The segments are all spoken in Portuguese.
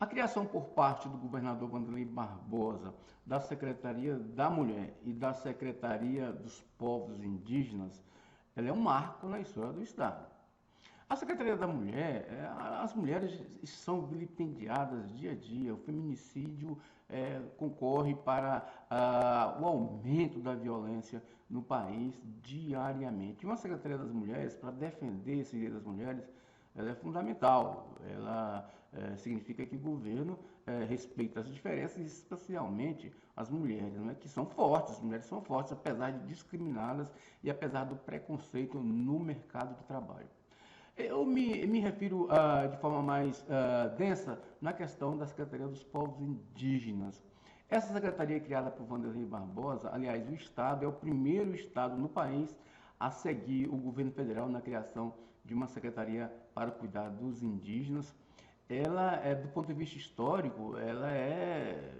A criação por parte do governador Wanderlei Barbosa da Secretaria da Mulher e da Secretaria dos Povos Indígenas, ela é um marco na história do Estado. A Secretaria da Mulher, as mulheres são vilipendiadas dia a dia, o feminicídio concorre para o aumento da violência no país diariamente. E uma Secretaria das Mulheres, para defender esse direito das mulheres, ela é fundamental. Ela significa que o governo respeita as diferenças, especialmente as mulheres, né, que são fortes. As mulheres são fortes, apesar de discriminadas e apesar do preconceito no mercado de trabalho. Eu me refiro de forma mais densa na questão da Secretaria dos Povos Indígenas. Essa secretaria é criada por Wanderlei Barbosa, aliás, o Estado é o primeiro Estado no país a seguir o governo federal na criação de uma secretaria para cuidar dos indígenas. Ela, do ponto de vista histórico, ela é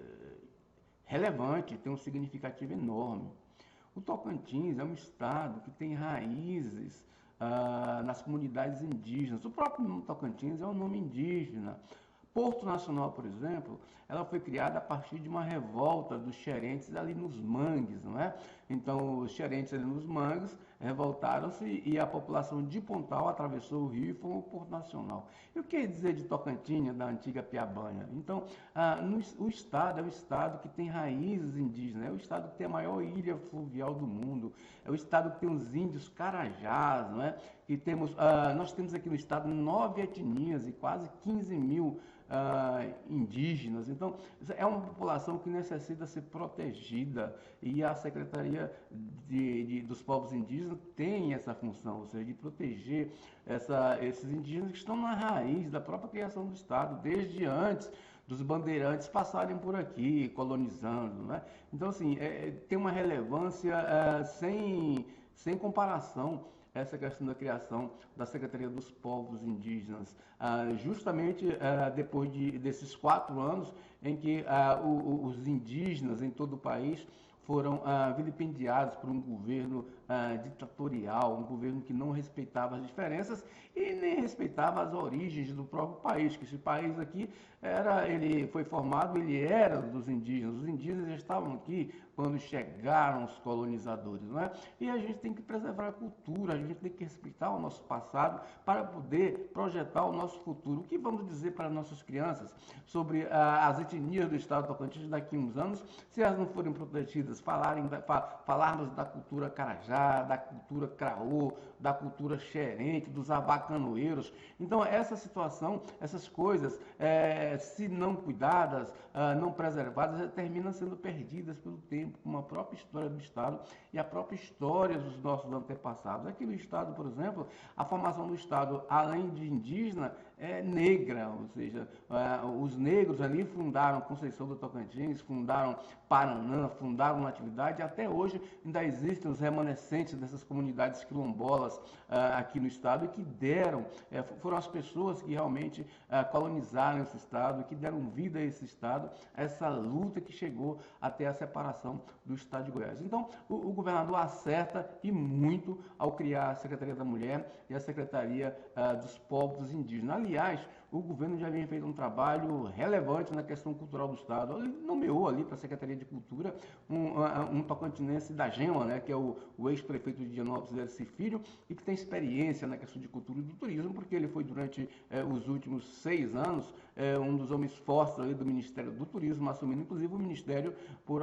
relevante, tem um significativo enorme. O Tocantins é um estado que tem raízes nas comunidades indígenas. O próprio nome Tocantins é um nome indígena. Porto Nacional, por exemplo, ela foi criada a partir de uma revolta dos xerentes ali nos mangues, não é? Então, os xerentes ali nos mangues revoltaram-se e a população de Pontal atravessou o rio e foi ao Porto Nacional. E o que quer dizer de Tocantinha, da antiga Piabanha? Então, o estado é o estado que tem raízes indígenas, é o estado que tem a maior ilha fluvial do mundo, é o estado que tem os índios carajás, não é? E nós temos aqui no estado 9 etnias e quase 15 mil indígenas. Então, é uma população que necessita ser protegida e a Secretaria dos Povos Indígenas tem essa função, ou seja, de proteger esses indígenas que estão na raiz da própria criação do Estado, desde antes dos bandeirantes passarem por aqui, colonizando, né? Então, assim, tem uma relevância sem comparação essa questão da criação da Secretaria dos Povos Indígenas, justamente depois desses 4 anos em que os indígenas em todo o país foram vilipendiados por um governo ditatorial, um governo que não respeitava as diferenças e nem respeitava as origens do próprio país, que esse país aqui ele foi formado, ele era dos indígenas, os indígenas já estavam aqui quando chegaram os colonizadores, não é? E a gente tem que preservar a cultura, a gente tem que respeitar o nosso passado para poder projetar o nosso futuro. O que vamos dizer para nossas crianças sobre as etnias do estado do Tocantins daqui a uns anos, se elas não forem protegidas, falarmos da cultura carajá, da cultura craô, da cultura xerente, dos abacanoeiros. Então, essa situação, essas coisas, se não cuidadas, não preservadas, terminam sendo perdidas pelo tempo, como a própria história do Estado e a própria história dos nossos antepassados. Aqui no Estado, por exemplo, a formação do Estado, além de indígena, é negra, ou seja, os negros ali fundaram Conceição do Tocantins, fundaram Paranã, fundaram Natividade, e até hoje ainda existem os remanescentes dessas comunidades quilombolas aqui no estado e que foram as pessoas que realmente colonizaram esse estado, que deram vida a esse estado, a essa luta que chegou até a separação do estado de Goiás. Então, o governador acerta e muito ao criar a Secretaria da Mulher e a Secretaria dos Povos Indígenas. Aliás, o governo já vem feito um trabalho relevante na questão cultural do Estado. Ele nomeou ali para a Secretaria de Cultura um tocantinense da GEMA, né, que é o ex-prefeito de Dianópolis, Dercy Filho, e que tem experiência na questão de cultura e do turismo, porque ele foi durante os últimos 6 anos um dos homens fortes ali do Ministério do Turismo, assumindo inclusive o Ministério por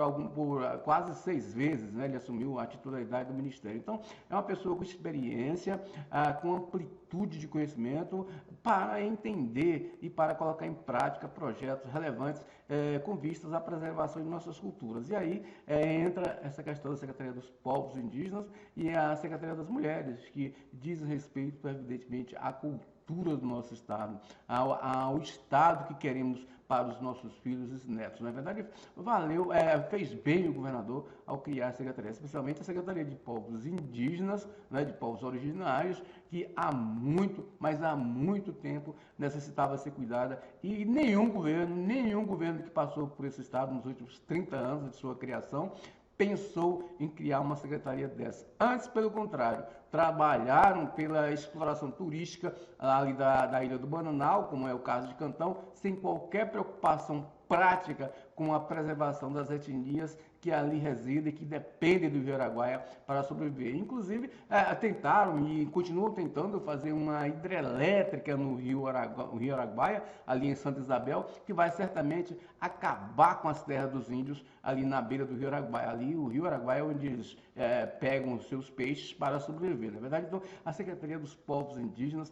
quase 6 vezes, né, ele assumiu a titularidade do Ministério. Então, é uma pessoa com experiência, com amplitude de conhecimento para entender e para colocar em prática projetos relevantes com vistas à preservação de nossas culturas. E aí entra essa questão da Secretaria dos Povos Indígenas e a Secretaria das Mulheres, que diz respeito, evidentemente, à cultura do nosso Estado, ao Estado que queremos para os nossos filhos e netos. Na verdade, fez bem o governador ao criar a Secretaria, especialmente a Secretaria de Povos Indígenas, né, de povos originários, que há muito tempo necessitava ser cuidada e nenhum governo que passou por esse Estado nos últimos 30 anos de sua criação pensou em criar uma secretaria dessa. Antes, pelo contrário, trabalharam pela exploração turística ali da Ilha do Bananal, como é o caso de Cantão, sem qualquer preocupação prática com a preservação das etnias que ali residem, que dependem do Rio Araguaia para sobreviver. Inclusive, tentaram e continuam tentando fazer uma hidrelétrica no Rio Araguaia, ali em Santa Isabel, que vai certamente acabar com as terras dos índios ali na beira do Rio Araguaia. Ali o Rio Araguaia é onde eles pegam os seus peixes para sobreviver. Na verdade, então, a Secretaria dos Povos Indígenas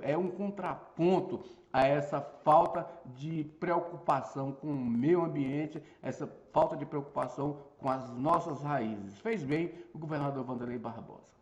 é um contraponto a essa falta de preocupação com o meio ambiente, essa falta de preocupação com as nossas raízes. Fez bem o governador Wanderley Barbosa.